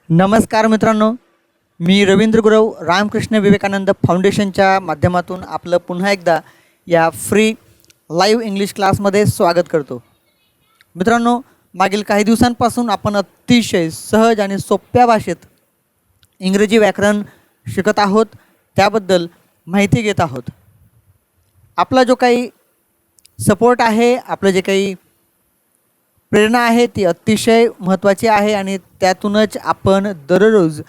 नमस्कार मित्रांनो, मी रवींद्र गुरव रामकृष्ण विवेकानंद फाउंडेशनच्या माध्यमातून आपलं पुन्हा एकदा या फ्री लाईव्ह इंग्लिश क्लासमध्ये स्वागत करतो. मित्रांनो, मागील काही दिवसांपासून आपण अतिशय सहज आणि सोप्या भाषेत इंग्रजी व्याकरण शिकत आहोत, त्याबद्दल माहिती घेत आहोत. आपला जो काही सपोर्ट आहे, आपलं जे काही प्रेरणा आहे ती अतिशय महत्त्वाची आहे आणि त्यातूनच आपण दररोज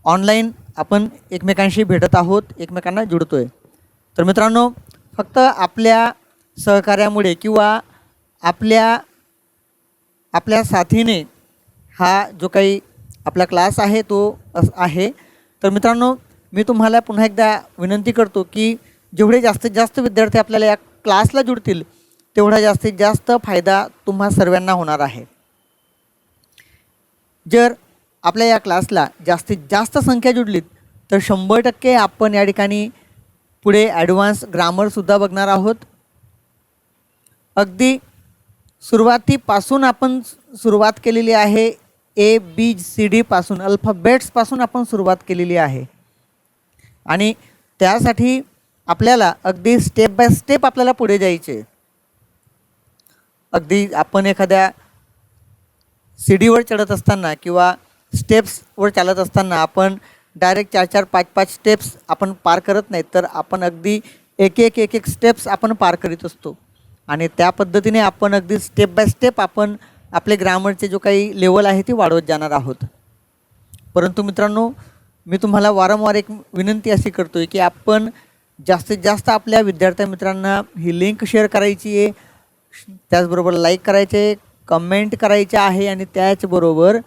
ऑनलाईन आपण एकमेकांशी भेटत आहोत, एकमेकांना जुळतो आहे. तर मित्रांनो, फक्त आपल्या सहकार्यामुळे किंवा आपल्या साथीने हा जो काही आपला क्लास आहे तो आहे. तर मित्रांनो, मी तुम्हाला पुन्हा एकदा विनंती करतो की जेवढे जास्तीत जास्त विद्यार्थी आपल्याला या क्लासला जुळतील तेवढा जास्तीत जास्त फायदा तुम्हा सर्वांना होणार आहे. जर आपल्या या क्लासला जास्तीत जास्त संख्या जुळलीत तर 100% आपण या ठिकाणी पुढे ॲडव्हान्स ग्रामरसुद्धा बघणार आहोत. अगदी सुरुवातीपासून आपण सुरुवात केलेली आहे. ABCD पासून, अल्फाबेट्सपासून आपण सुरुवात केलेली आहे आणि त्यासाठी आपल्याला अगदी स्टेप बाय स्टेप आपल्याला पुढे जायचे. अगदी आपण एखाद्या सीडीवर चढत असताना किंवा स्टेप्सवर चालत असताना आपण डायरेक्ट 4-4, 5-5 स्टेप्स आपण पार करत नाही, तर आपण अगदी एक स्टेप्स आपण पार करीत असतो आणि त्या पद्धतीने आपण अगदी स्टेप बाय स्टेप आपण आपले ग्रामरचे जो काही लेवल आहे ती वाढवत जाणार आहोत. परंतु मित्रांनो, मी तुम्हाला वारंवार एक विनंती अशी करतो आहे की आपण जास्तीत जास्त आपल्या विद्यार्थी मित्रांना ही लिंक शेअर करायची आहे, त्याचबरोबर लाईक करायचे, कमेंट करायचे आहे आणि त्याचबरोबर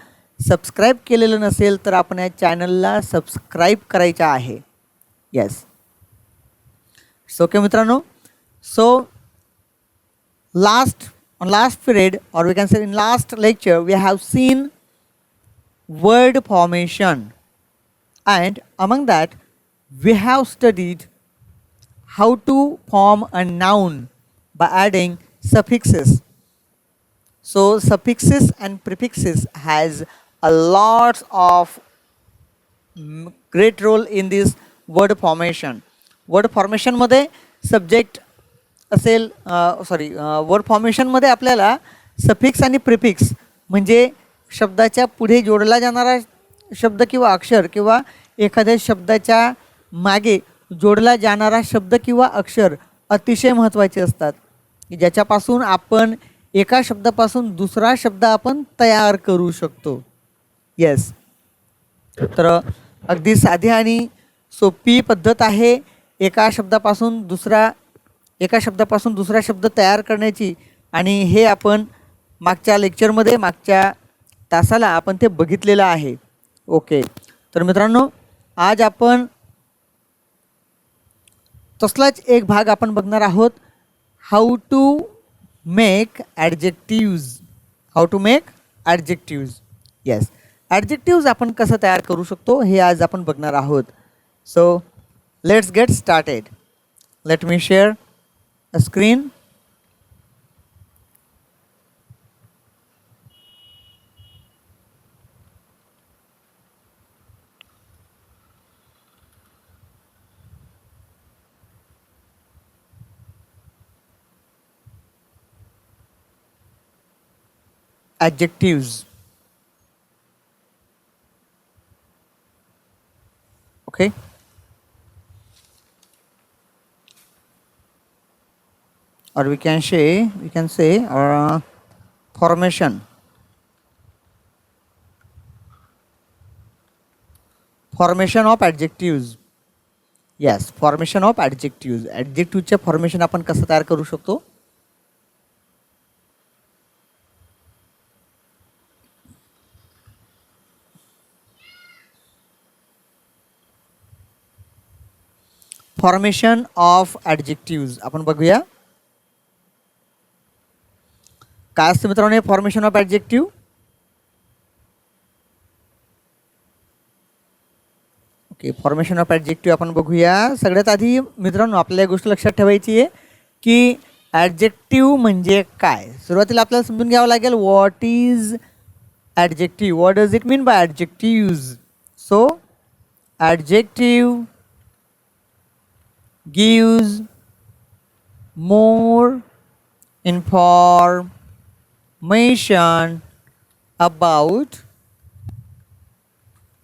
सबस्क्राईब केलेलं नसेल तर आपण या चॅनलला सबस्क्राईब करायचं आहे. येस, ओके मित्रांनो. So last period, or we can say in last lecture, we have seen word formation, and among that we have studied how to form a noun by adding suffixes. So suffixes and prefixes has a lot of great role in this word formation. Word formation मध्ये subject असेल, word फॉर्मेशनमध्ये आपल्याला suffix आणि prefix म्हणजे शब्दाच्या पुढे जोडला जाणारा शब्द किंवा अक्षर किंवा एखाद्या शब्दाच्या मागे जोडला जाणारा शब्द किंवा अक्षर अतिशय महत्त्वाचे असतात, की ज्याच्यापासून आपण एका शब्दापासून दुसरा शब्द आपण तयार करू शकतो. येस, तर अगदी साधी आणि सोपी पद्धत आहे एका शब्दापासून दुसरा शब्द तयार करण्याची, आणि हे आपण मागच्या लेक्चरमध्ये मागच्या तासाला आपण ते बघितलेलं आहे. ओके, तर मित्रांनो, आज आपण तसलाच एक भाग आपण बघणार आहोत, how to make adjectives. Yes, adjectives आपण कसं तयार करू शकतो हे आज आपण बघणार आहोत. So let's get started. Let me share a screen. Adjectives. Okay. Or we can say formation of adjectives. Yes, formation of adjectives. Adjectiveचे फॉर्मेशन आपण कसं तयार करू शकतो. फॉर्मेशन ऑफ ॲडजेक्टिव्ज आपण बघूया. काय असतं मित्रांनो formation of adjective. Okay, formation of adjective आपण बघूया. सगळ्यात आधी मित्रांनो आपल्याला गोष्ट लक्षात ठेवायची आहे की ॲडजेक्टिव्ह म्हणजे काय. सुरुवातीला आपल्याला समजून घ्यावं लागेल what is Adjective. What does it mean by adjectives? So, adjective gives more information about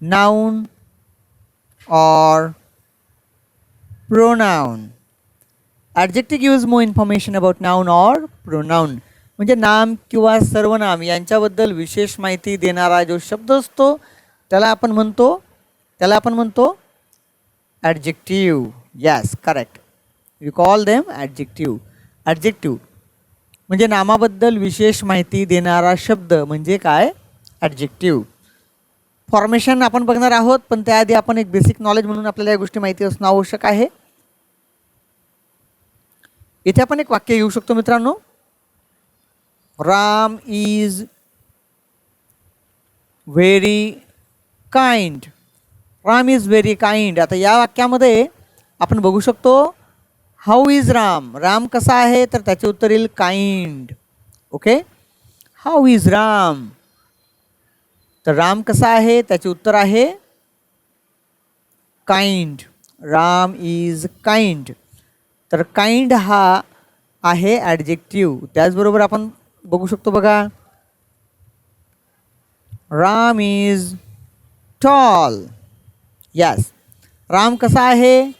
noun or pronoun. Adjective gives more information about noun or pronoun. म्हणजे नाम किंवा सर्वनाम यांच्याबद्दल विशेष माहिती देणारा जो शब्द असतो त्याला आपण म्हणतो adjective. Yes, correct. We call them adjective. Adjective म्हणजे नामाबद्दल विशेष माहिती देणारा शब्द म्हणजे काय? ॲडजेक्टिव्ह. फॉर्मेशन आपण बघणार आहोत, पण त्याआधी आपण एक बेसिक नॉलेज म्हणून आपल्याला या गोष्टी माहिती असणं आवश्यक आहे. इथे आपण एक वाक्य घेऊ शकतो मित्रांनो. Ram is very kind. Ram is very kind. आता या वाक्यामध्ये आपण बघू शकतो हाऊ इज राम. राम कसा आहे तर त्याचे उत्तर येईल kind. Okay, how is Ram. तर राम कसा आहे त्याचे उत्तर आहे काइंड. Ram is kind. तर काइंड हा आहे ॲडजेक्टिव्ह. त्याचबरोबर आपण बघू शकतो बघा, Ram is tall. Yes, Ram कसा आहे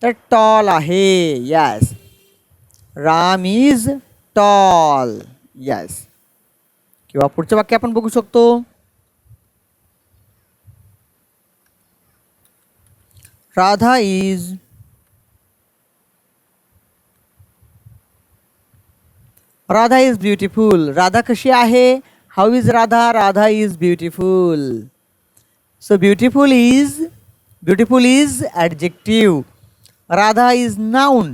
तर टॉल आहे. Yes, Ram is tall. Yes. किंवा पुढचे वाक्य आपण बघू शकतो, राधा इज ब्युटिफुल. राधा कशी आहे? How is Radha? Radha is beautiful. So beautiful is adjective. Radha is known.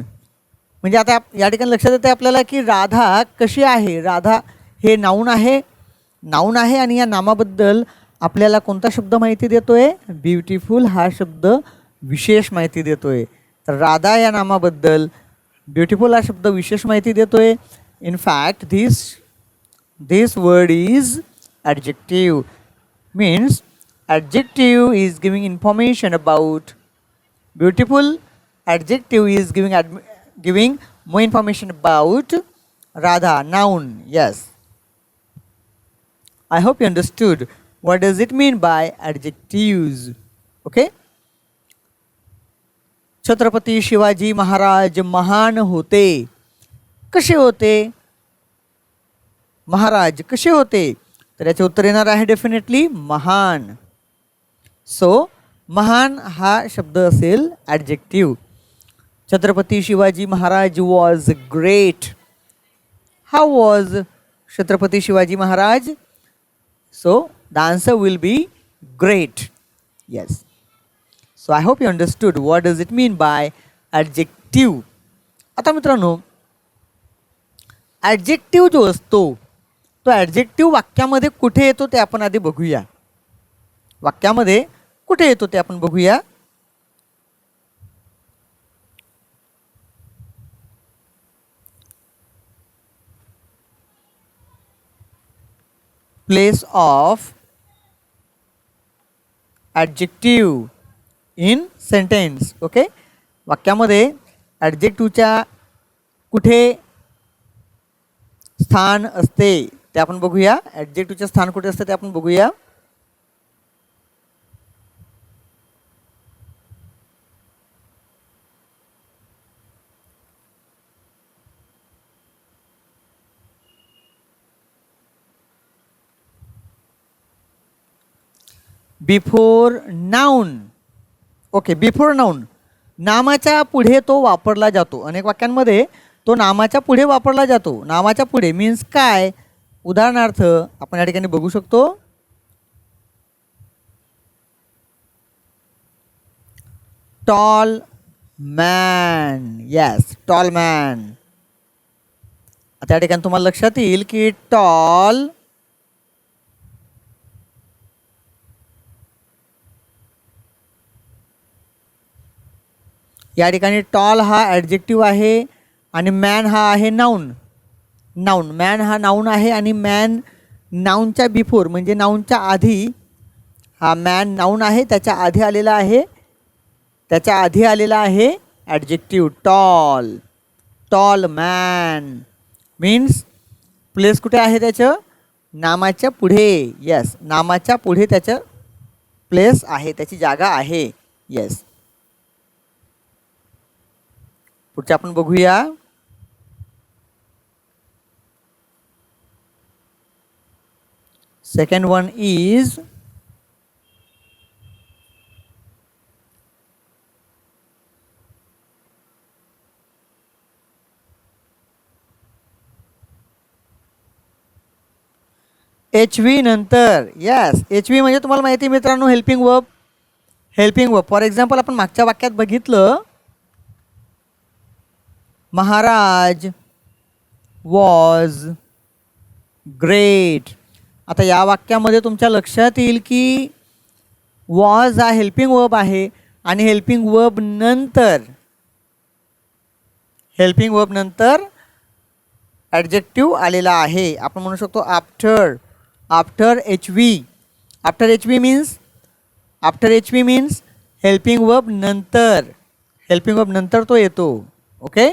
म्हणजे आता या ठिकाणी लक्षात येते आपल्याला की राधा कशी आहे. राधा हे नाऊन आहे. आणि या नामाबद्दल आपल्याला कोणता शब्द माहिती देतोय? ब्युटिफुल हा शब्द विशेष माहिती देतोय. तर राधा या नामाबद्दल ब्युटिफुल हा शब्द विशेष माहिती देतोय. In fact, this word is adjective. Means adjective is giving information about beautiful. Adjective is giving more information about Radha, noun. Yes. I hope you understood. What does it mean by adjectives? Okay. Chhatrapati Shivaji Maharaj महान होते. कसे होते? महाराज कसे होते? तर याचे उत्तर येणार आहे डेफिनेटली महान. सो महान हा शब्द असेल adjective. Chhatrapati Shivaji Maharaj was great. How was Chhatrapati Shivaji Maharaj? So the answer will be great. Yes. So I hope you understood what does it mean by adjective. आता मित्रांनो, ॲडजेक्टिव्ह जो असतो तो ॲडजेक्टिव्ह वाक्यामध्ये कुठे येतो ते आपण आधी बघूया. वाक्यामध्ये कुठे येतो ते आपण बघूया. Place of adjective in sentence. Okay, वाक्यामध्ये ॲडजेक्टिव्हच्या कुठे स्थान असते ते आपण बघूया. ॲडजेक्टिव्हचे स्थान कुठे असते ते आपण बघूया. Before noun. Okay, before noun नामाच्या पुढे तो वापरला जातो. अनेक वाक्यांमध्ये तो नामाच्या पुढे वापरला जातो. नामाच्या पुढे मीन्स काय? उदाहरणार्थ आपण या ठिकाणी बघू शकतो, tall man. Yes, tall man. आता या ठिकाणी तुम्हाला लक्षात येईल की टॉल या ठिकाणी टॉल हा ॲडजेक्टिव्ह आहे आणि मॅन हा आहे नाऊन. मॅन हा नाऊन आहे आणि मॅन नाऊनच्या बिफोर म्हणजे नाऊनच्या आधी, हा मॅन नाऊन आहे, त्याच्या आधी आलेला आहे, त्याच्या आधी आलेला आहे adjective tall. Tall man means place कुठे आहे त्याचं, नामाच्या पुढे. यस, नामाच्या पुढे त्याचं प्लेस आहे, त्याची जागा आहे. येस, पुढचे आपण बघूया. Second one is H V नंतर. यस, एच व्ही म्हणजे तुम्हाला माहिती आहे मित्रांनो, helping verb. Helping verb for example आपण मागच्या वाक्यात बघितलं, महाराज वॉज ग्रेट. आता या वाक्यामध्ये तुमच्या लक्षात येईल की वॉज हा हेल्पिंग वर्ब आहे आणि हेल्पिंग वर्ब नंतर ॲडजेक्टिव्ह आलेला आहे. आपण म्हणू शकतो after. After H V. After H V means helping verb नंतर. हेल्पिंग वर्ब नंतर तो येतो. Okay,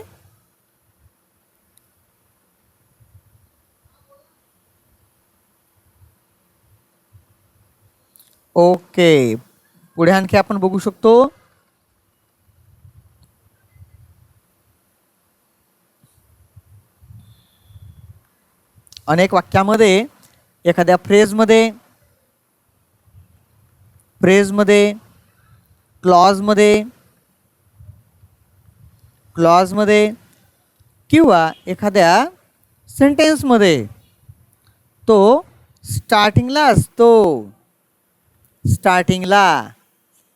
okay. पुढे आणखी आपण बघू शकतो, अनेक वाक्यामध्ये एखाद्या फ्रेजमध्ये, क्लॉजमध्ये किंवा एखाद्या सेंटेन्समध्ये तो स्टार्टिंगला असतो. स्टार्टिंगला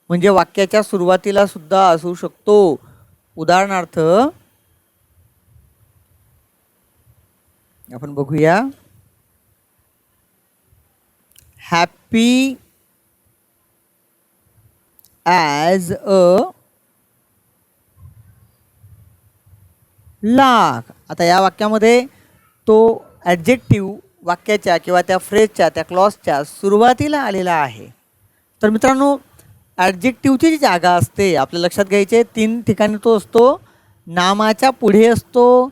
म्हणजे वाक्याच्या सुरुवातीला सुद्धा असू शकतो. उदाहरणार्थ आपण बघूया, हॅपी ॲज अ लाख. आता या वाक्यामध्ये तो ॲडजेक्टिव्ह वाक्याच्या किंवा त्या फ्रेजच्या, त्या क्लॉजच्या सुरुवातीला आलेला आहे. तर मित्रांनो, ॲडजेक्टिव्हची जी जागा असते आपल्या लक्षात घ्यायचे, 3 ठिकाणी तो असतो. नामाच्या पुढे असतो,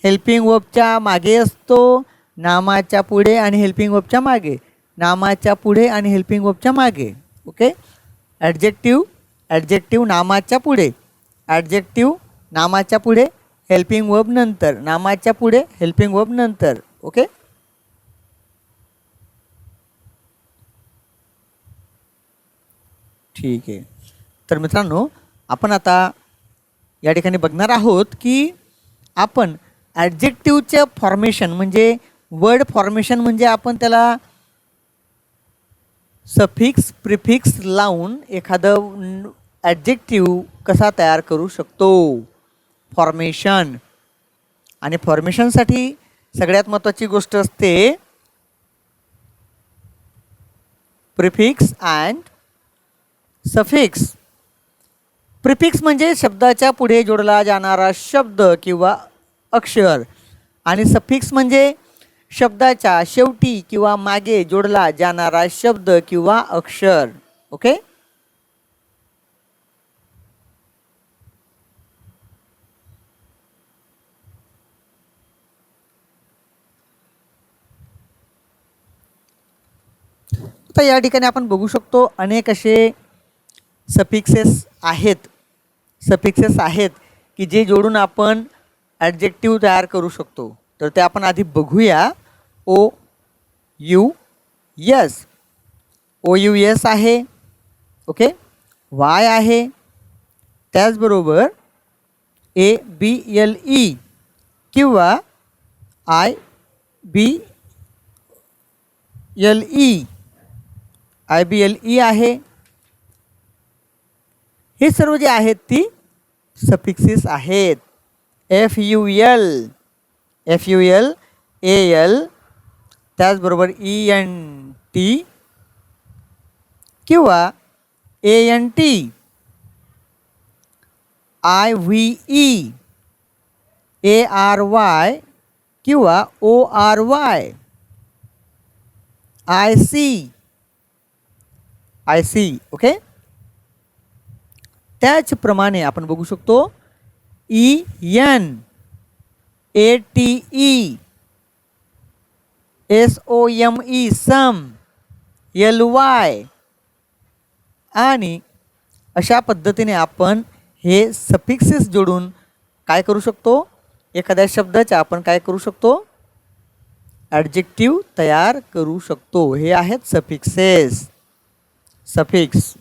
हेल्पिंग वर्बच्या मागे असतो, नामाच्या पुढे आणि हेल्पिंग वर्बच्या मागे, नामाच्या पुढे आणि हेल्पिंग वर्बच्या मागे. ओके, ॲडजेक्टिव्ह नामाच्या पुढे, ॲडजेक्टिव्ह नामाच्या पुढे, हेल्पिंग वर्ब नंतर, नामाच्या पुढे हेल्पिंग वर्ब नंतर. ओके, ठीक आहे. तर मित्रांनो, आपण आता या ठिकाणी बघणार आहोत की आपण ॲडजेक्टिव्हचं फॉर्मेशन म्हणजे वर्ड फॉर्मेशन म्हणजे आपण त्याला सफिक्स प्रिफिक्स लावून एखादं ॲडजेक्टिव्ह कसा तयार करू शकतो. फॉर्मेशन. आणि फॉर्मेशनसाठी सगळ्यात महत्त्वाची गोष्ट असते प्रिफिक्स अँड सफिक्स. प्रिफिक्स म्हणजे शब्दाच्या पुढे जोडला जाणारा शब्द किंवा अक्षर, आणि सफिक्स म्हणजे शब्दाच्या शेवटी किंवा मागे जोडला जाणारा शब्द किंवा अक्षर. ओके, आता या ठिकाणी आपण बघू शकतो अनेक असे सफिक्सेस आहेत की जे जोडून आपण ॲडजेक्टिव्ह तयार करू शकतो. तर ते आपण आधी बघूया. OUS आहे. ओके, वाय आहे, त्याचबरोबर ABLE किंवा IBLE आहे. हे सर्व जे आहेत ती सफिक्सेस आहेत. FUL, AL, त्याचबरोबर ENT किंवा ANT, IVE, ARY किंवा ORY. I C, I C. Okay. त्याचप्रमाणे आपण बघू शकतो EN, ATE, SOME, सम, LY आणि अशा पद्धतीने आपण हे सफिक्सेस जोडून काय करू शकतो, एखाद्या शब्दाचा आपण काय करू शकतो, ॲडजेक्टिव्ह तयार करू शकतो. हे आहेत सफिक्सेस, सफिक्स.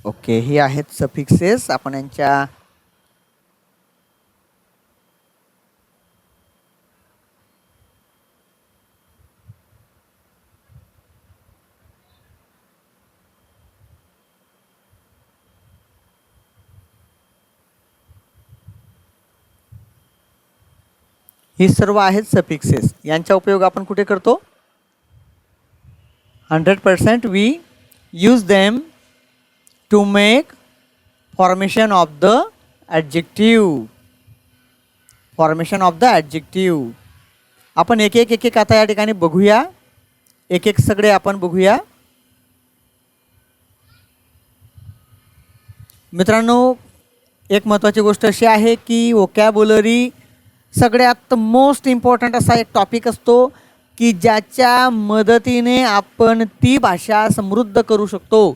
ओके, हे आहेत सफिक्सेस. आपण यांच्या ही सर्व आहेत सफिक्सेस. यांचा उपयोग आपण कुठे करतो? 100% we use them to make formation of the adjective, formation of the adjective. आपण एक एक आता या ठिकाणी बघूया, एक एक सगळे आपण बघूया. मित्रांनो, एक महत्त्वाची गोष्ट अशी आहे की वोकॅब्युलरी सगळ्यात मोस्ट इम्पॉर्टंट असा एक टॉपिक असतो की ज्याच्या मदतीने आपण ती भाषा समृद्ध करू शकतो.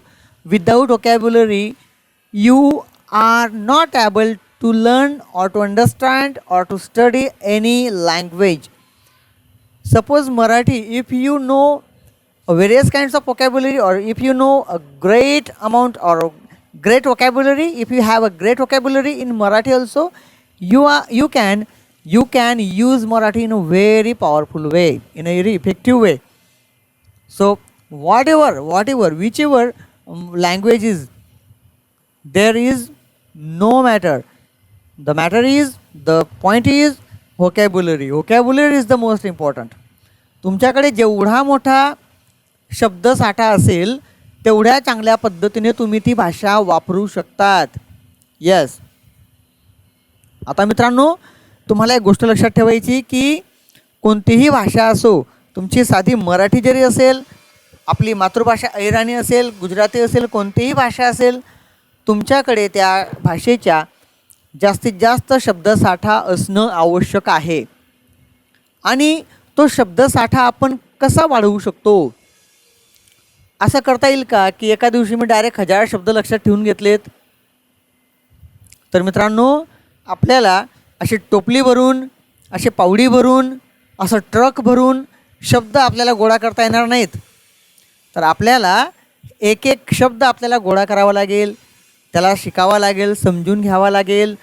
Without vocabulary you are not able to learn or to understand or to study any language. Suppose Marathi, if you know various kinds of vocabulary, or if you know a great amount or great vocabulary, if you have a great vocabulary in Marathi also, you can use Marathi in a very powerful way, in a very effective way. So whichever language is, there is no matter. The matter is, the point is vocabulary. Vocabulary is the most important. तुमच्याकडे जेवढा मोठा शब्दसाठा असेल तेवढ्या चांगल्या पद्धतीने तुम्ही ती भाषा वापरू शकतात. यस. आता मित्रांनो, तुम्हाला एक गोष्ट लक्षात ठेवायची की कोणतीही भाषा असो, तुमची साधी मराठी जरी असेल, आपली मातृभाषा अहिराणी असेल, गुजराती असेल, कोणतीही भाषा असेल, तुमच्याकडे त्या भाषेच्या जास्तीत जास्त शब्दसाठा असणं आवश्यक आहे. आणि तो शब्दसाठा आपण कसा वाढवू शकतो? असं करता येईल का की एका दिवशी मी डायरेक्ट 1000 शब्द लक्षात ठेवून घेतलेत? तर मित्रांनो, आपल्याला अशी टोपली भरून, असे पावडी भरून, असं ट्रक भरून शब्द आपल्याला गोळा करता येणार नाहीत. तर आपल्याला एक एक शब्द आपल्याला गोळा करावा लागेल, त्याला शिकावा लागेल, समजून घ्यावा लागेल.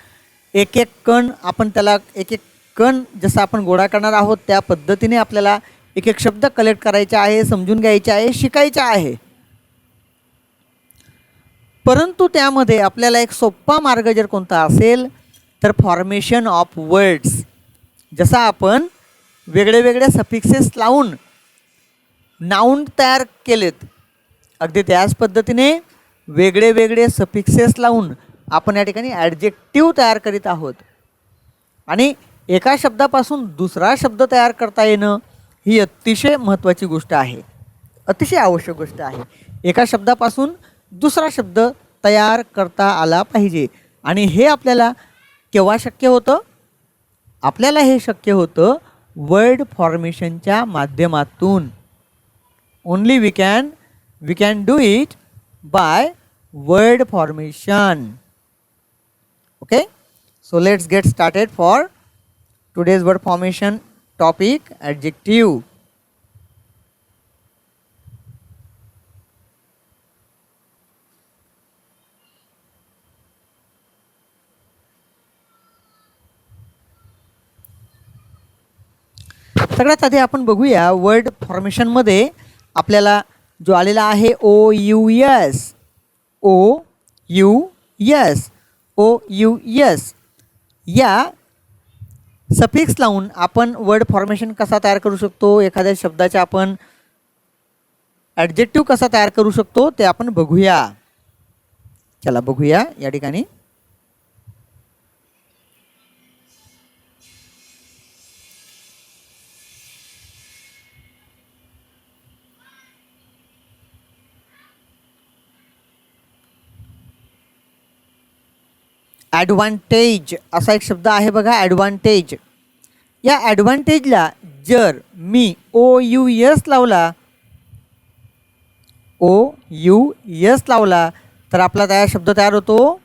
एक एक कण आपण त्याला, एक एक कण जसं आपण गोळा करणार आहोत त्या पद्धतीने आपल्याला एक एक शब्द कलेक्ट करायचे आहे, समजून घ्यायचे आहे, शिकायचे आहे. परंतु त्यामध्ये आपल्याला एक सोपा मार्ग जर कोणता असेल तर फॉर्मेशन ऑफ वर्ड्स. जसा आपण वेगळे वेगळे सफिक्सेस लावून नाऊन तयार केलेत, अगदी त्याच पद्धतीने वेगळे वेगळे सफिक्सेस लावून आपण या ठिकाणी ॲडजेक्टिव्ह तयार करीत आहोत. आणि एका शब्दापासून दुसरा शब्द तयार करता येणं ही अतिशय महत्त्वाची गोष्ट आहे, अतिशय आवश्यक गोष्ट आहे. एका शब्दापासून दुसरा शब्द तयार करता आला पाहिजे. आणि हे आपल्याला केव्हा शक्य होतं? आपल्याला हे शक्य होतं वर्ड फॉर्मेशनच्या माध्यमातून. Only we can do it by word formation. Okay, so let's get started for today's word formation topic, adjective. सगळ्यात आधी आपण बघूया वर्ड फॉर्मेशन मध्ये आपल्याला जो आलेला आहे OUS, OUS या सफिक्स लावून आपण वर्ड फॉर्मेशन कसा तयार करू शकतो, एखाद्या शब्दाचा आपण ॲडजेक्टिव्ह कसा तयार करू शकतो ते आपण बघूया. चला बघूया या ठिकाणी. ॲडव्हान्टेज असा एक शब्द आहे बघा, ॲडव्हान्टेज. या ॲडव्हान्टेजला जर मी OUS लावला, OUS लावला तर आपला तयार शब्द तयार होतो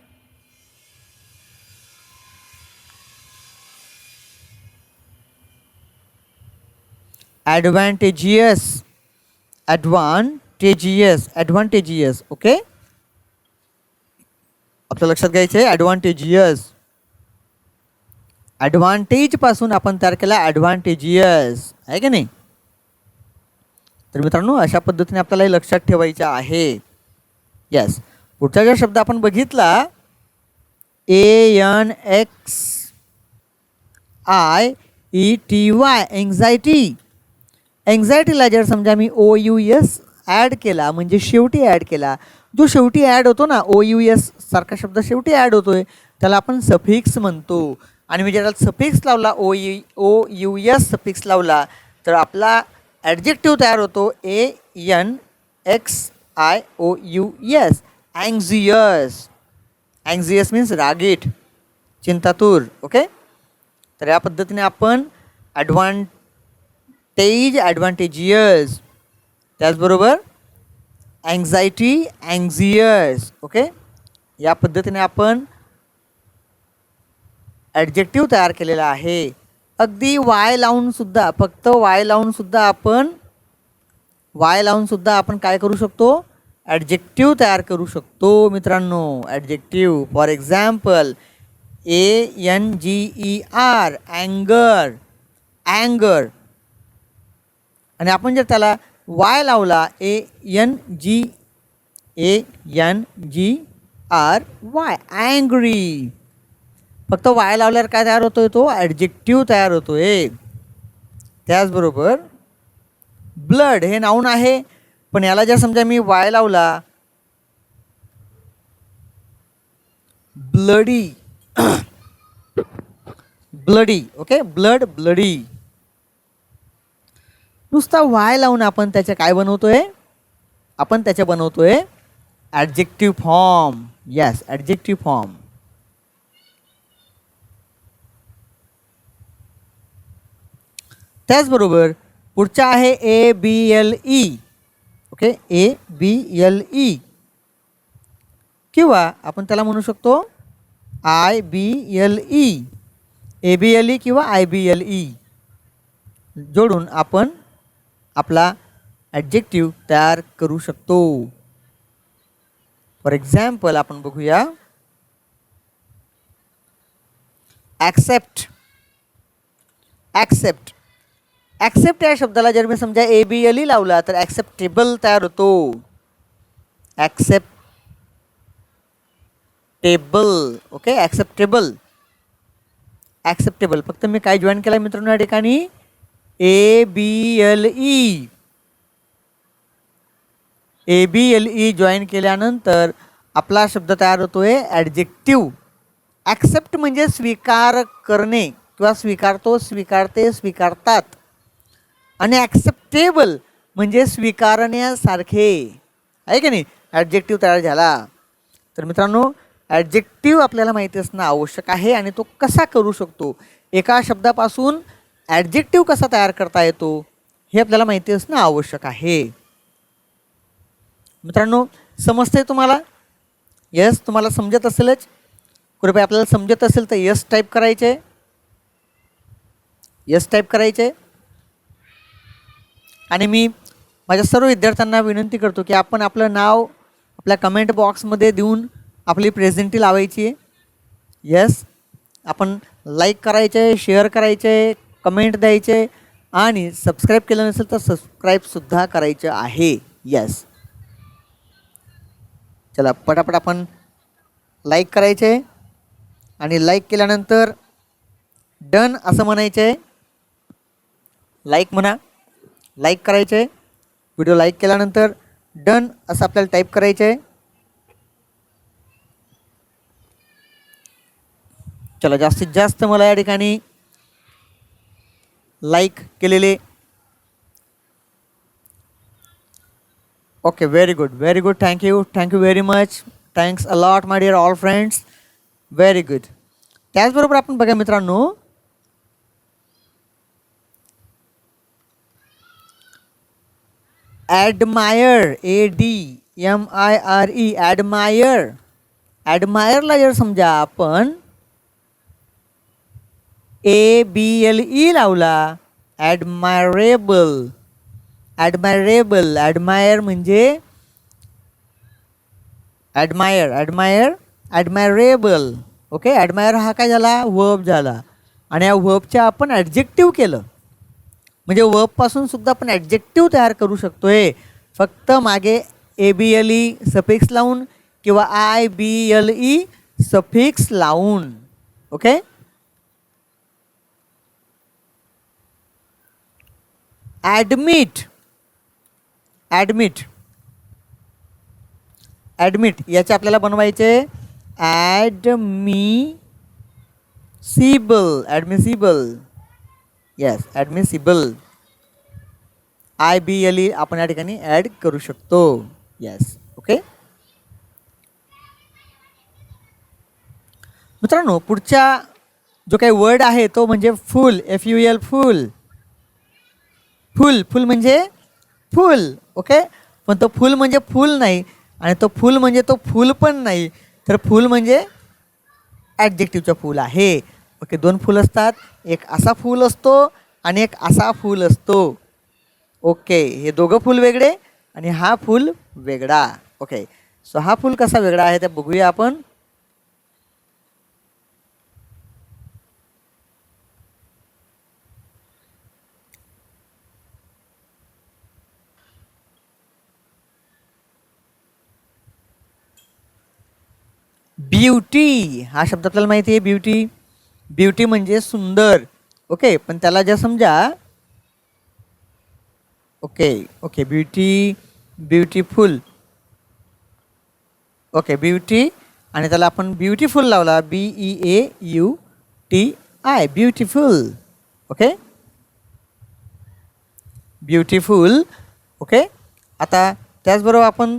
ॲडव्हान्टेजियस. ॲडव्हान्टेजियस, ॲडव्हान्टेजियस. ओके, आपल्या लक्षात घ्यायचं आहे ॲडव्हान्टेजियस. ॲडव्हान्टेज पासून आपण तयार केला ॲडव्हान्टेजियस, आहे की नाही. तर मित्रांनो अशा पद्धतीने आपल्याला हे लक्षात ठेवायचं आहे. यस, पुढचा जो शब्द आपण बघितला ANXIETY, एन्झायटी. एन्झायटीला जर समजा मी OUS ॲड केला, म्हणजे शेवटी ॲड केला, जो शेवटी ॲड होतो ना, OUS सारखा शब्द शेवटी ॲड होतोय, त्याला आपण सफिक्स म्हणतो. आणि मी ज्याला सफिक्स लावला, OUS सफिक्स लावला, तर आपला ॲडजेक्टिव्ह तयार होतो ANXIOUS, अँक्झियस. अँक्झियस मीन्स रागीट, चिंतातूर. ओके, तर या पद्धतीने आपण ॲडव्हान्टेज, ॲडव्हान्टेजियस, त्याचबरोबर अँक्झायटी, अँक्झियस. ओके, या पद्धतीने आपण ॲडजेक्टिव्ह तयार केलेला आहे. अगदी वाय लावून सुद्धा, फक्त वाय लावून सुद्धा आपण काय करू शकतो, ॲडजेक्टिव्ह तयार करू शकतो मित्रांनो. Adjective for example ANGER, अँगर, अँगर. आणि आपण जर त्याला वाय लावला ANGERY, अँग्री. फक्त वाय लावल्यावर काय तयार होतोय, तो ॲडजेक्टिव्ह तयार होतोय. त्याचबरोबर ब्लड हे नाऊन आहे, पण याला जर समजा मी वाय लावला, bloody, bloody. Okay, blood, bloody. नुसता वाय लावून आपण त्याचे काय बनवतोय, आपण त्याचे बनवतोय adjective form. Yes, adjective form. त्याचबरोबर पुढचा आहे ABLE. ओके, ABLE, किंवा आपण त्याला म्हणू शकतो IBLE, ABLE किंवा IBLE जोडून आपण आपला ॲडजेक्टिव्ह तयार करू शकतो. फॉर एक्झाम्पल आपण बघूया ॲक्सेप्ट. ॲक्सेप्ट, ॲक्सेप्ट या शब्दाला जर मी समजा ABLE लावला तर ॲक्सेप्टेबल तयार होतो. ॲक्सेप्टेबल. Okay, acceptable, acceptable. फक्त मी काय जॉईन केलं मित्रांनो या ठिकाणी, ABLE. ABLE जॉईन केल्यानंतर आपला शब्द तयार होतोय ॲडजेक्टिव्ह. ॲक्सेप्ट म्हणजे स्वीकार करणे, किंवा स्वीकारतो, स्वीकारते, स्वीकारतात. आणि ॲक्सेप्टेबल म्हणजे स्वीकारण्यासारखे, आहे की नाही. ॲडजेक्टिव्ह तयार झाला. तर मित्रांनो ॲडजेक्टिव्ह आपल्याला माहिती असणं आवश्यक आहे, आणि तो कसा करू शकतो, एका शब्दापासून ॲडजेक्टिव्ह कसा तयार करता येतो हे आपल्याला माहिती असणं आवश्यक आहे. मित्रांनो समजते तुम्हाला? यस, तुम्हाला समजत असेलच. कृपया आपल्याला समजत असेल तर यस टाईप करायचे, यस टाईप करायचे. आणि मी माझ्या सर्व विद्यार्थ्यांना विनंती करतो की आपण आपलं नाव आपल्या कमेंट बॉक्समध्ये देऊन आपली प्रेझेंटी लावायची आहे. यस, आपण लाईक करायचे, शेअर करायचे, कमेंट द्यायचे, आणि सबस्क्राईब केलं नसेल तर सबस्क्राईबसुद्धा करायचं आहे. यस, चला पटापट आपण लाईक करायचे, आणि लाईक केल्यानंतर डन असं म्हणायचं आहे. लाईक म्हणा, लाईक करायचे. व्हिडिओ लाईक केल्यानंतर डन असं आपल्याला टाईप करायचं आहे. चला, जास्तीत जास्त मला या ठिकाणी लाईक केलेले. Okay, very good. Thank you very much. Thanks a lot my dear all friends. Very good. त्याचबरोबर आपण बघा मित्रांनो, ॲडमायर, ADMIRE, ॲडमायरला जर समजा आपण ABLE लावला, ॲडमायरेबल. ॲडमायर म्हणजे ॲडमायरेबल. ओके, ॲडमायर हा काय झाला, वर्ब झाला. आणि या वर्बच्या आपण ॲडजेक्टिव्ह केलं, म्हणजे वर्बपासून सुद्धा आपण ॲडजेक्टिव्ह तयार करू शकतोय, फक्त मागे ABLE सफिक्स लावून किंवा IBLE सफिक्स लावून. ओके, ॲडमिट याचे आपल्याला बनवायचे ॲडमिसिबल. येस, ॲडमिसिबल. IBLE आपण या ठिकाणी ॲड करू शकतो. येस. ओके मित्रांनो, पुढचा जो काही वर्ड आहे तो म्हणजे फुल, FUL, फुल म्हणजे फुल. ओके, पण तो फुल म्हणजे फुल नाही, आणि तो फुल म्हणजे तो फुल पण नाही, तर फुल म्हणजे ॲडजेक्टिव्हचा फुल आहे. ओके, दोन फुल असतात, एक असा फुल असतो आणि एक असा फुल असतो. ओके, हे दोघं फुल वेगळे आणि हा फुल वेगळा. ओके, सो हा फुल कसा वेगळा आहे ते बघूया आपण. ब्युटी हा शब्द आपल्याला माहिती आहे. ब्युटी म्हणजे सुंदर. ओके, पण त्याला जर समजा ओके ब्युटिफुल. ओके, ब्युटी आणि त्याला आपण ब्युटिफुल लावला, BEAUTI, beautiful. Okay, beautiful. Okay, आता त्याचबरोबर आपण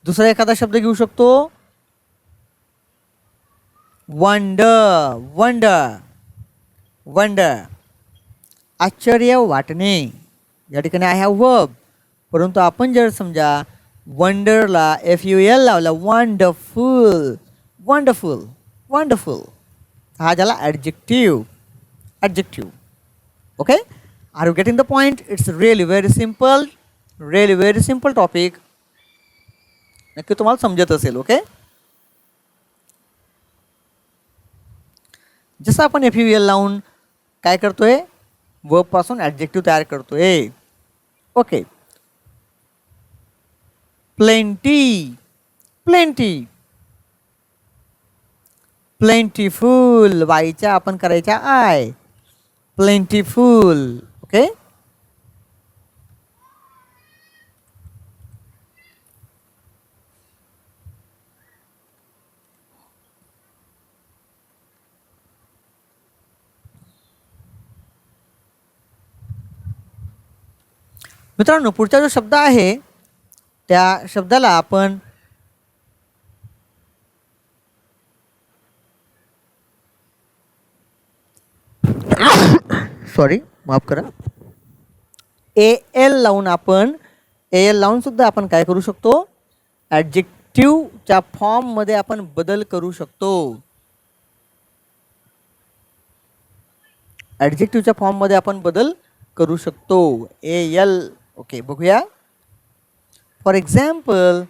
दुसरा एखादा शब्द घेऊ शकतो, वंडर. आश्चर्य वाटणे. या ठिकाणी आहे वर्ब, परंतु आपण जर समजा वंडरला FUL लावला, वंडरफुल, हा झाला adjective. Okay, are you getting the point? It's really very simple topic. नक्की तुम्हाला समजत असेल. ओके, जसं आपण FUL लावून काय करतोय, वर्ब पासून ॲडजेक्टिव्ह तयार करतोय. ओके, प्लेंटीफुल, वाईच्या आपण करायच्या आय, प्लेंटीफुल. ओके, मित्रांनो, पुढचा जो शब्द आहे त्या शब्दाला आपण माफ करा, AL लावून सुद्धा आपण काय करू शकतो, ॲडजेक्टिव्हच्या फॉर्ममध्ये आपण बदल करू शकतो. ॲडजेक्टिव्हच्या फॉर्ममध्ये आपण बदल करू शकतो. AL. ओके, बघूया. For example,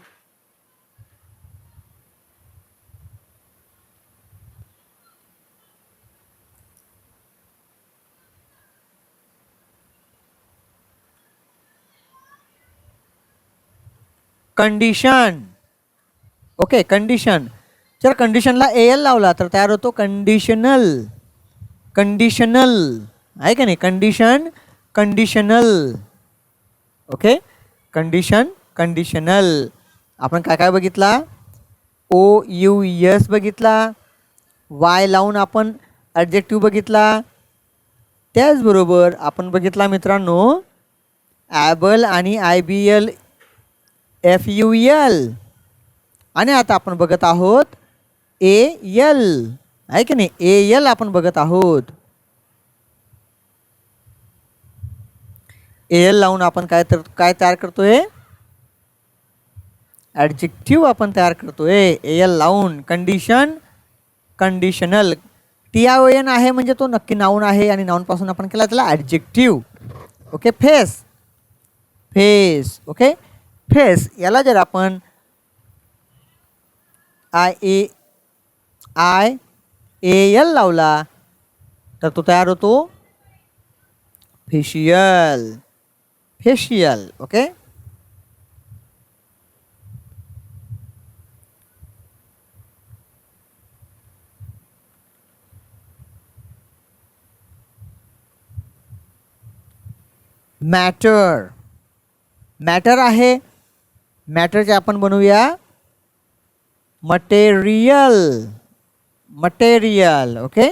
condition. Okay, condition. जर कंडिशनला AL लावला तर तयार होतो कंडिशनल आहे का नाही, कंडिशनल. Okay, conditional. आपण काय बघितला, OUS बघितला, वाय लावून आपण ॲडजेक्टिव्ह बघितला. त्याचबरोबर आपण बघितला मित्रांनो ॲबल आणि IBL FUL. आणि आता आपण बघत आहोत AL आहे की नाही. AL आपण बघत आहोत. AL लावून आपण काय तयार करतोय, ॲडजेक्टिव्ह आपण तयार करतोय AL लावून. Condition, conditional. TION आहे म्हणजे तो नक्की नाऊन आहे आणि नाऊनपासून आपण केला त्याला adjective. Okay. Face, face. Okay. Face याला जर आपण IAL लावला तर तो तयार होतो facial, facial. Okay. Matter, matter आहे. मॅटरचे आपण बनवूया मटेरियल, मटेरियल. ओके.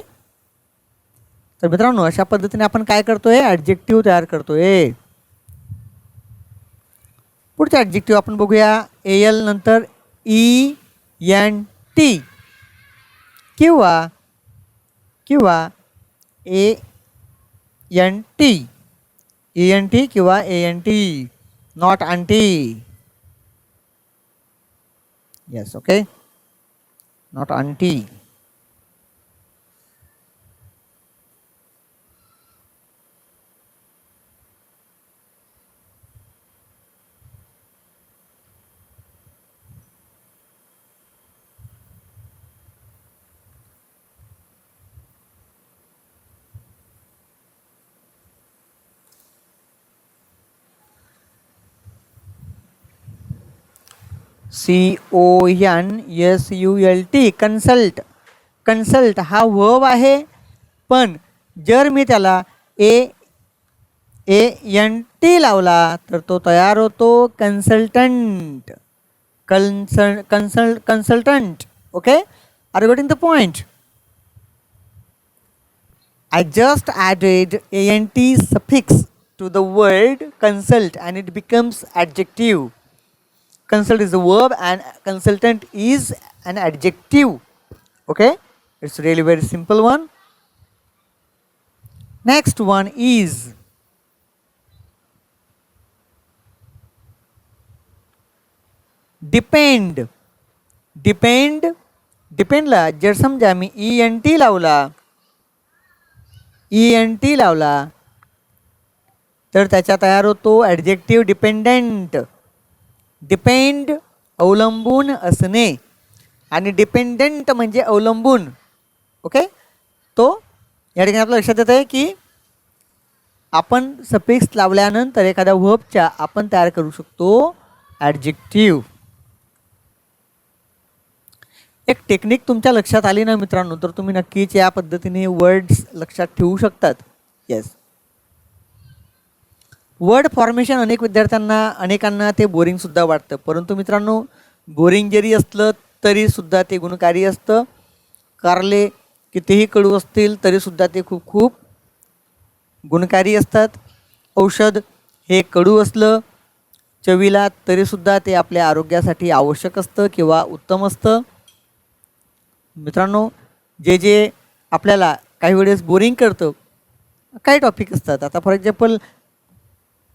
तर मित्रांनो अशा पद्धतीने आपण काय करतोय, ॲडजेक्टिव्ह तयार करतोय. पुढचे ॲडजेक्टिव्ह आपण बघूया. AL नंतर ENT किंवा ENT किंवा ANT. Not aunty. Yes. Okay. Not aunty. CONSULT. Consult. Consult हा वर्ब आहे, पण जर मी त्याला ANT लावला तर तो तयार होतो consultant. Consultant. Okay. Are you getting the point? I just added ANT suffix to the word consult and it becomes adjective. Consult is a verb and consultant is an adjective. Okay. It's really very simple one. Next one is depend. Depend. Depend ला जर समजा मी ENT लावला, ENT लावला तर त्याचा तयार होतो adjective dependent. Depend अवलंबून असणे आणि डिपेंडंट म्हणजे अवलंबून. ओके. तो या ठिकाणी आपल्या लक्षात येत आहे की आपण सफिक्स लावल्यानंतर एखाद्या वर्बच्या आपण तयार करू शकतो ॲडजेक्टिव्ह. एक टेक्निक तुमच्या लक्षात आली ना मित्रांनो तर तुम्ही नक्कीच या पद्धतीने वर्ड्स लक्षात ठेवू शकतात. येस. वर्ड फॉर्मेशन अनेकांना ते बोरिंगसुद्धा वाटतं, परंतु मित्रांनो बोरिंग जरी असलं तरीसुद्धा ते गुणकारी असतं. कारले कितीही कडू असतील तरीसुद्धा ते खूप खूप गुणकारी असतात. औषध हे कडू असलं चवीला तरीसुद्धा ते आपल्या आरोग्यासाठी आवश्यक असतं किंवा उत्तम असतं. मित्रांनो जे आपल्याला काही वेळेस बोरिंग करतं काही टॉपिक असतात. आता फॉर एक्झाम्पल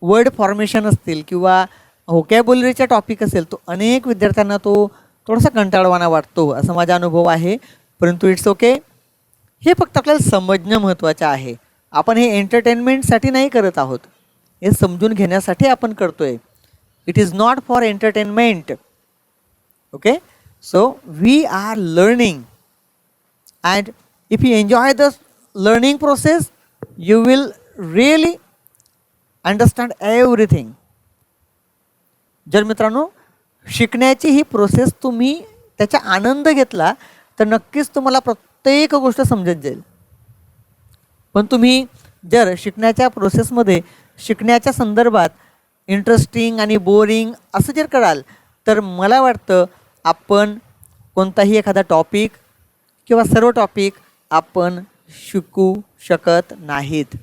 वर्ड फॉर्मेशन असतील किंवा व्होकॅब्युलरीचा टॉपिक असेल तो अनेक विद्यार्थ्यांना तो थोडासा कंटाळवाणा वाटतो असं माझा अनुभव आहे. परंतु इट्स ओके. हे फक्त आपल्याला समजणं महत्त्वाचं आहे. आपण हे एंटरटेनमेंटसाठी नाही करत आहोत, हे समजून घेण्यासाठी आपण करतो आहे. It is not for entertainment. Okay. So we are learning and if you enjoy the learning process you will really understand everything. जर मित्रांनो शिकण्याची ही प्रोसेस तुम्ही त्याचा आनंद घेतला तर नक्कीच तुम्हाला प्रत्येक गोष्ट समजत जाईल. पण तुम्ही जर शिकण्याच्या प्रोसेसमध्ये शिकण्याच्या संदर्भात इंटरेस्टिंग आणि बोरिंग असं जर कराल तर मला वाटतं आपण कोणताही एखादा टॉपिक किंवा सर्व टॉपिक आपण शिकू शकत नाहीत.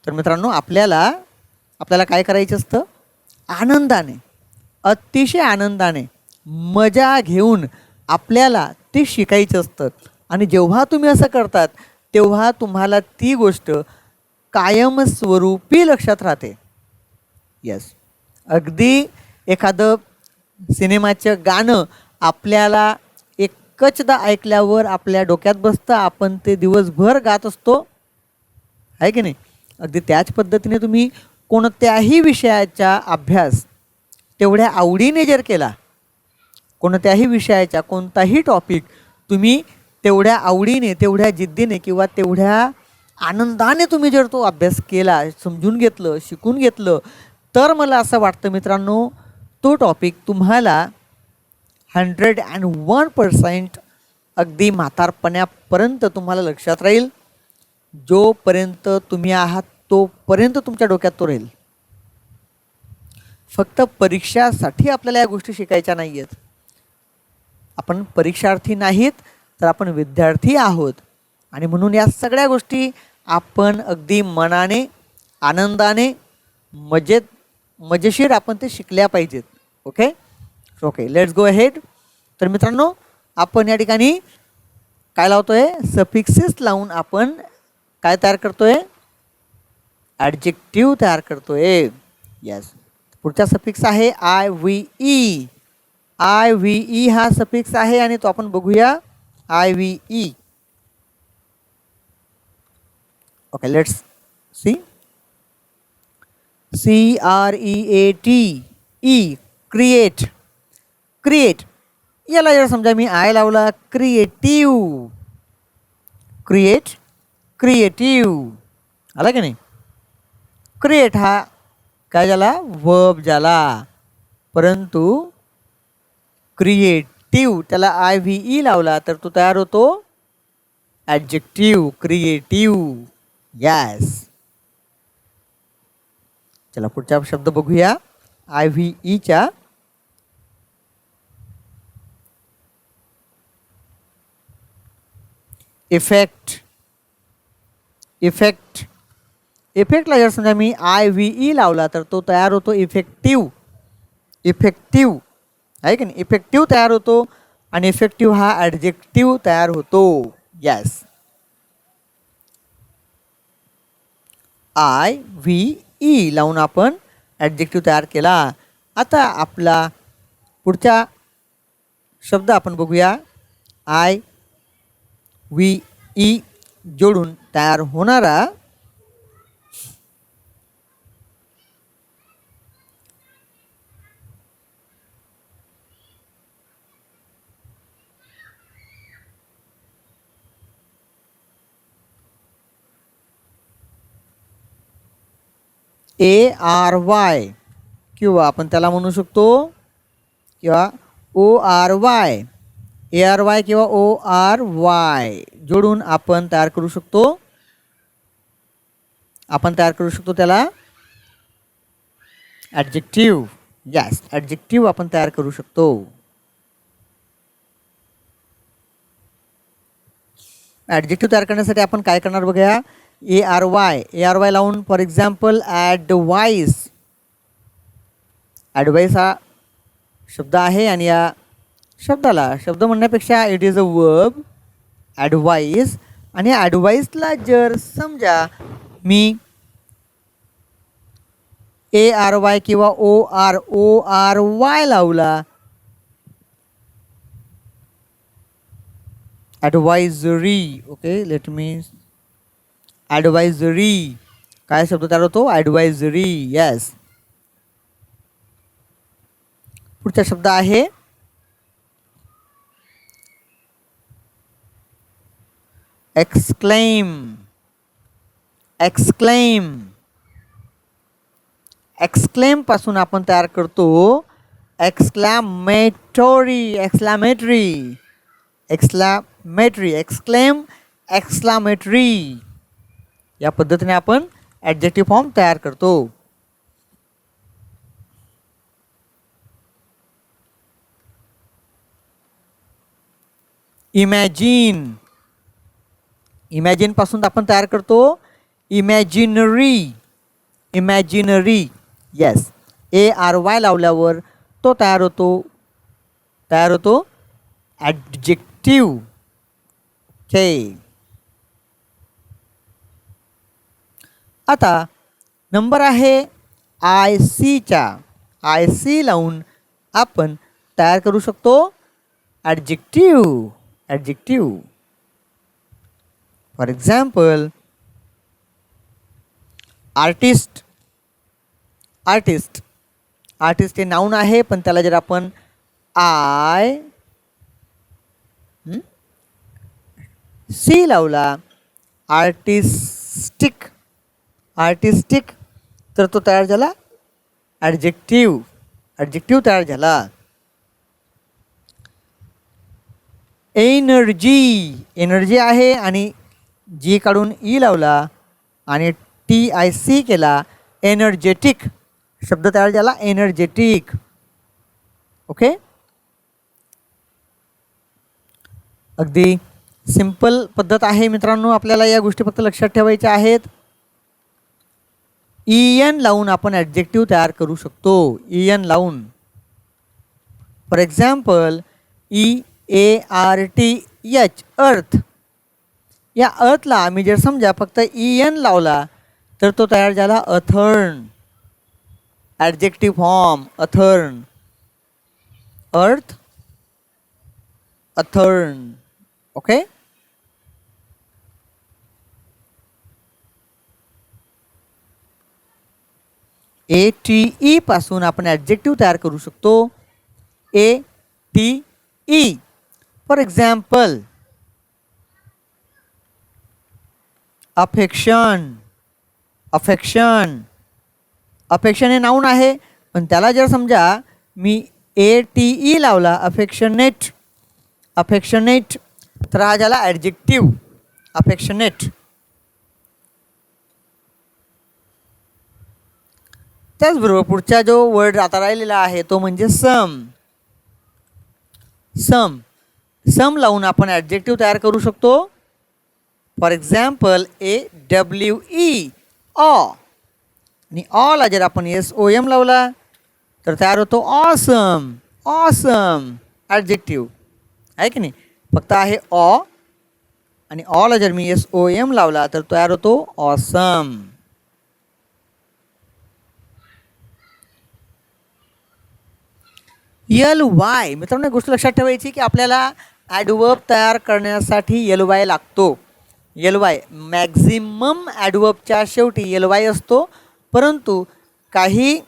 तर मित्रांनो, आपल्याला काय करायचं असतं? आनंदाने, अतिशय आनंदाने, मजा घेऊन आपल्याला ते शिकायचं असतं. आणि जेव्हा तुम्ही असं करतात तेव्हा तुम्हाला ती गोष्ट कायमस्वरूपी लक्षात राहते. यस, अगदी एखादं सिनेमाचं गाणं आपल्याला एकचदा ऐकल्यावर आपल्या डोक्यात बसतं, आपण ते दिवसभर गात असतो, आहे की नाही? अगदी त्याच पद्धतीने तुम्ही कोणत्याही विषयाचा अभ्यास तेवढ्या आवडीने जर केला, कोणत्याही विषयाचा कोणताही टॉपिक तुम्ही तेवढ्या आवडीने, तेवढ्या जिद्दीने किंवा तेवढ्या आनंदाने तुम्ही जर तो अभ्यास केला, समजून घेतलं, शिकून घेतलं, तर मला असं वाटतं मित्रांनो, तो टॉपिक तुम्हाला 101% अगदी म्हातारपणापर्यंत तुम्हाला लक्षात राहील. जोपर्यंत तुम्ही आहात तोपर्यंत तुमच्या डोक्यात तो राहील. फक्त परीक्षासाठी आपल्याला या गोष्टी शिकायच्या नाही आहेत. आपण परीक्षार्थी नाहीत, तर आपण विद्यार्थी आहोत. आणि म्हणून या सगळ्या गोष्टी आपण अगदी मनाने, आनंदाने, मजेशीर आपण ते शिकल्या पाहिजेत. Okay okay, let's go ahead. तर मित्रांनो, आपण या ठिकाणी काय लावतोय? सफिक्सेस लावून आपण काय तयार करतोय? ॲडजेक्टिव्ह तयार करतोय. यस, पुढचा सफिक्स आहे IVE. IVE हा सफिक्स आहे आणि तो आपण बघूया. IVE. Okay, let's see. CREATE, create. Create याला जर समजा मी आय लावला, क्रिएटिव्ह. क्रिएट, क्रिएटिव्ह, आला की नाही? क्रिएट हा काय झाला? वर्ब झाला. परंतु क्रिएटिव्ह त्याला IVE लावला तर तो तयार होतो ॲडजेक्टिव्ह, क्रिएटिव्ह. यस, चला पुढचा शब्द बघूया IVEच्या. इफेक्ट. इफेक्ट. इफेक्टला जर समजा मी IVE लावला तर तो तयार होतो इफेक्टिव्ह. इफेक्टिव्ह आहे की नाही? इफेक्टिव्ह तयार होतो आणि इफेक्टिव्ह हा ॲडजेक्टिव्ह तयार होतो. यस, IVE लावून आपण ॲडजेक्टिव्ह तयार केला. आता आपला पुढचा शब्द आपण बघूया. IVE जोडून तयार होणारा ARY किंवा आपण त्याला म्हणू शकतो किंवा ORY. ARY किंवा ORY जोडून आपण तयार करू शकतो. आपण तयार करू शकतो त्याला ॲडजेक्टिव्ह. यस, ॲडजेक्टिव्ह आपण तयार करू शकतो. ॲडजेक्टिव्ह तयार करण्यासाठी आपण काय करणार बघूया. ARY लावून फॉर एक्झाम्पल ॲडवाईस. ॲडवाईस हा शब्द आहे आणि या शब्दाला शब्द म्हणण्यापेक्षा it is a verb, advice. आणि ॲडवाईसला जर समजा मी ARY किंवा ORY लावला, advisory. Okay, let me advisory. काय शब्द तयार होतो? ॲडवायझरी. यस, पुढचा शब्द आहे एक्सक्लेम. एक्सक्लेम. एक्सक्लेम पासून आपण तयार करतो exclamatory. Exclamatory. Exclamatory. Exclaim, exclamatory या पद्धतीने आपण ॲडजेक्टिव्ह फॉर्म तयार करतो. इमॅजिन. इमॅजिनपासून आपण तयार करतो इमॅजिनरी. इमॅजिनरी. येस. ARY लावल्यावर तो तयार होतो ॲडजेक्टिव्ह. ओके. आता नंबर आहे ICचा. IC लावून आपण तयार करू शकतो adjective. Adjective. For example artist. Artist. Artist हे नाऊन आहे, पण त्याला जर आपण IC लावला, आर्टिस्टिक. आर्टिस्टिक, तर तो तयार झाला ॲडजेक्टिव्ह. ॲडजेक्टिव्ह तयार झाला. एनर्जी. एनर्जी आहे आणि जी काढून ई लावला आणि TIC केला, एनर्जेटिक शब्द तयार झाला एनर्जेटिक. ओके. अगदी सिंपल पद्धत आहे मित्रांनो. आपल्याला या गोष्टी फक्त लक्षात ठेवायच्या आहेत. EN लावून आपण ॲडजेक्टिव्ह तयार करू शकतो. EN लावून. फॉर एक्झाम्पल EARTH, अर्थ. या अर्थला आम्ही जर समजा फक्त EN लावला तर तो तयार झाला अथर्न. Adjective form अथर्न. अर्थ, अथर्न. ओके. ATE पासून आपण ॲडजेक्टिव्ह तयार करू शकतो. ATE. For example affection. Affection. Affection हे नाऊन आहे, पण त्याला जर समजा मी ATE लावला, अफेक्शनेट. अफेक्शनेट, तर हा झाला ॲडजेक्टिव्ह. अफेक्शनेट. त्याचबरोबर पुढचा जो वर्ड आता राहिलेला आहे तो म्हणजे सम. सम. सम लावून आपण ॲडजेक्टिव्ह तयार करू शकतो. फॉर एक्झाम्पल AWE, ऑ. आणि ऑला जर आपण SOM लावला तर तयार होतो ऑसम. ऑसम ॲडजेक्टिव्ह आहे की नाही. फक्त आहे ऑ आणि ऑला जर मी SOM लावला तर तयार होतो ऑसम. LY. मित्रांनो एक गोष्ट लक्षात ठेवायची की आपल्याला ॲडवर्ब तयार करण्यासाठी LY लागतो. LY मॅक्झिमम ॲडवर्बच्या शेवटी LY असतो, परंतु काही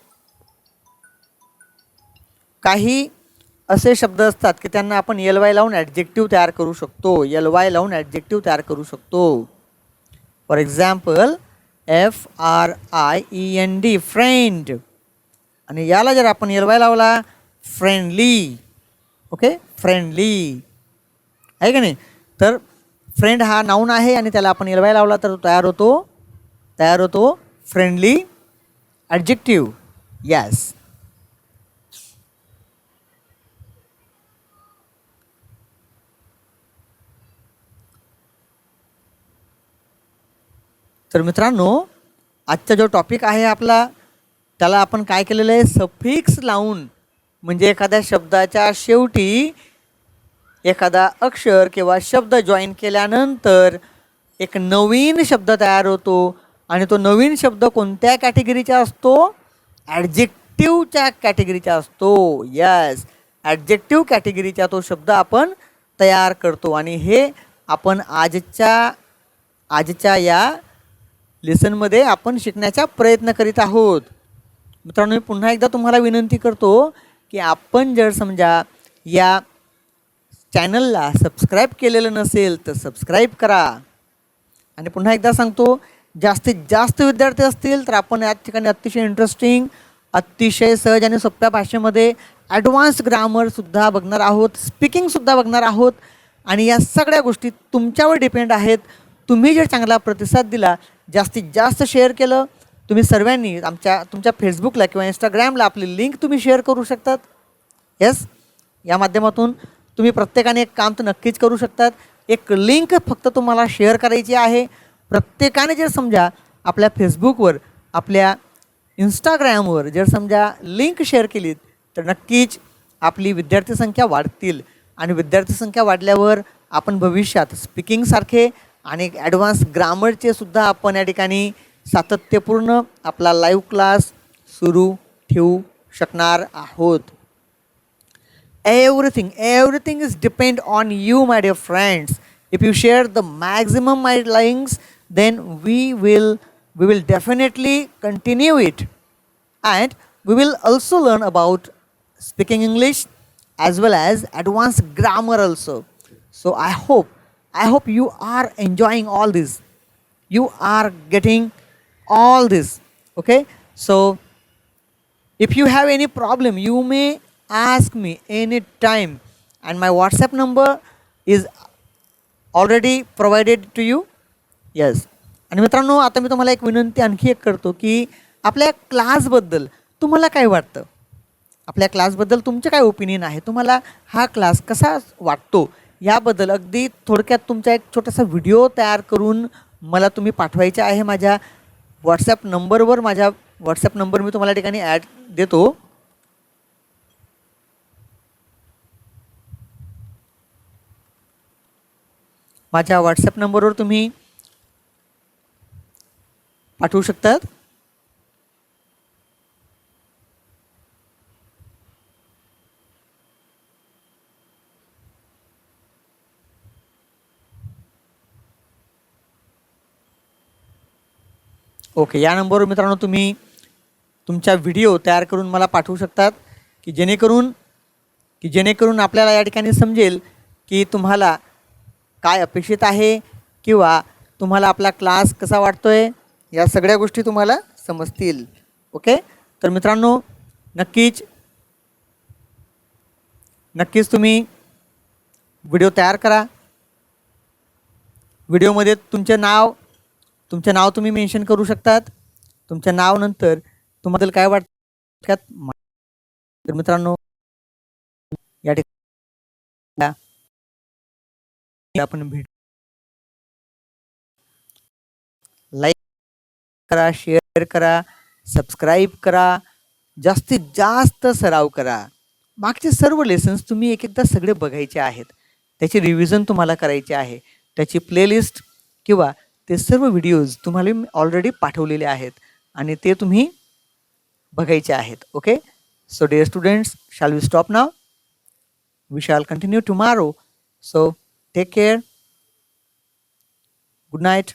असे शब्द असतात की त्यांना आपण LY लावून ॲडजेक्टिव्ह तयार करू शकतो. LY लावून ॲडजेक्टिव्ह तयार करू शकतो. For example FRIEND, friend. आणि याला जर आपण LY लावला, फ्रेंडली. ओके. फ्रेंडली आहे का नाही. तर फ्रेंड हा नाऊन आहे आणि त्याला आपण LY लावला तर तयार होतो फ्रेंडली ॲडजेक्टिव्ह. यस. तर मित्रांनो आजचा जो टॉपिक आहे आपला, त्याला आपण काय केलेलं आहे, सफिक्स लावून, म्हणजे एखाद्या शब्दाच्या शेवटी एखादा अक्षर किंवा शब्द जॉईन केल्यानंतर एक नवीन शब्द तयार होतो आणि तो नवीन शब्द कोणत्या कॅटेगरीचा असतो, ॲडजेक्टिव्हच्या कॅटेगरीचा असतो. यस, ॲडजेक्टिव्ह कॅटेगरीचा तो शब्द आपण तयार करतो आणि हे आपण आजच्या या लेसनमध्ये आपण शिकण्याचा प्रयत्न करीत आहोत. मित्रांनो मी पुन्हा एकदा तुम्हाला विनंती करतो की आपण जर समजा या चॅनलला सबस्क्राईब केलेलं नसेल तर सबस्क्राईब करा. आणि पुन्हा एकदा सांगतो, जास्तीत जास्त विद्यार्थी असतील तर आपण या ठिकाणी अतिशय इंटरेस्टिंग, अतिशय सहज आणि सोप्या भाषेमध्ये ॲडव्हान्स ग्रामरसुद्धा बघणार आहोत, स्पीकिंगसुद्धा बघणार आहोत. आणि या सगळ्या गोष्टी तुमच्यावर डिपेंड आहेत. तुम्ही जर चांगला प्रतिसाद दिला, जास्तीत जास्त शेअर केलं, तुम्ही सर्वांनी तुमच्या फेसबुकला किंवा इंस्टाग्रामला आपली लिंक तुम्ही शेअर करू शकतात. येस, या माध्यमातून तुम्ही प्रत्येकाने एक काम तर नक्कीच करू शकतात. एक लिंक फक्त तुम्हाला शेअर करायची आहे. प्रत्येकाने जर समजा आपल्या फेसबुकवर, आपल्या इंस्टाग्रामवर जर समजा लिंक शेअर केलीत तर नक्कीच आपली विद्यार्थी संख्या वाढतील आणि विद्यार्थी संख्या वाढल्यावर आपण भविष्यात स्पीकिंगसारखे आणि ॲडव्हान्स ग्रामरचे सुद्धा आपण या ठिकाणी सातत्यपूर्ण आपला लाईव्ह क्लास सुरू ठेवू शकणार आहोत. Everything is depend on you, my dear friends. If you share the maximum my links, then we will definitely continue it, and we will also learn about speaking English as well as advanced grammar also. So I hope you are enjoying all this. You are getting all this. Okay, so if you have any problem, you may ask me anytime, and my WhatsApp number is already provided to you. Yes. आणि मित्रांनो, आता मी तुम्हाला एक विनंती आणखी एक करतो की आपल्या क्लासबद्दल तुम्हाला काय वाटतं, आपल्या क्लासबद्दल तुमचे काय ओपिनियन आहे, तुम्हाला हा क्लास कसा वाटतो याबद्दल अगदी थोडक्यात तुमचा एक छोटासा व्हिडिओ तयार करून मला तुम्ही पाठवायचा आहे माझ्या व्हॉट्सॲप नंबरवर. माझा व्हॉट्सॲप नंबर मी तुम्हाला ठिकाणी ॲड देतो. माझ्या व्हॉट्सॲप नंबरवर तुम्ही पाठवू शकतात. ओके, या नंबरवर मित्रांनो तुम्ही तुमचा व्हिडिओ तयार करून मला पाठवू शकतात की जेणेकरून आपल्याला या ठिकाणी समजेल की तुम्हाला काय अपेक्षित आहे किंवा तुम्हाला आपला क्लास कसा वाटतोय, या सगळ्या गोष्टी तुम्हाला समजतील. ओके, तर मित्रांनो नक्कीच तुम्ही व्हिडिओ तयार करा. व्हिडिओमध्ये तुमचं नाव तुम्ही मेन्शन करू शकतात. तुमच्या नावानंतर तुम्हाला काय वाटतं तर मित्रांनो या ठिकाणी आपण भेट लाईक करा, शेअर करा, सबस्क्राईब करा, जास्तीत जास्त सराव करा. मागचे सर्व लेसन्स तुम्ही एकदा सगळे बघायचे आहेत, त्याची रिव्हिजन तुम्हाला करायची आहे, त्याची प्लेलिस्ट किंवा ते सर्व व्हिडिओज तुम्हाला मी ऑलरेडी पाठवलेले आहेत आणि ते तुम्ही बघायचे आहेत. Okay, so dear students, shall we stop now? We shall continue tomorrow. So take care. Good night.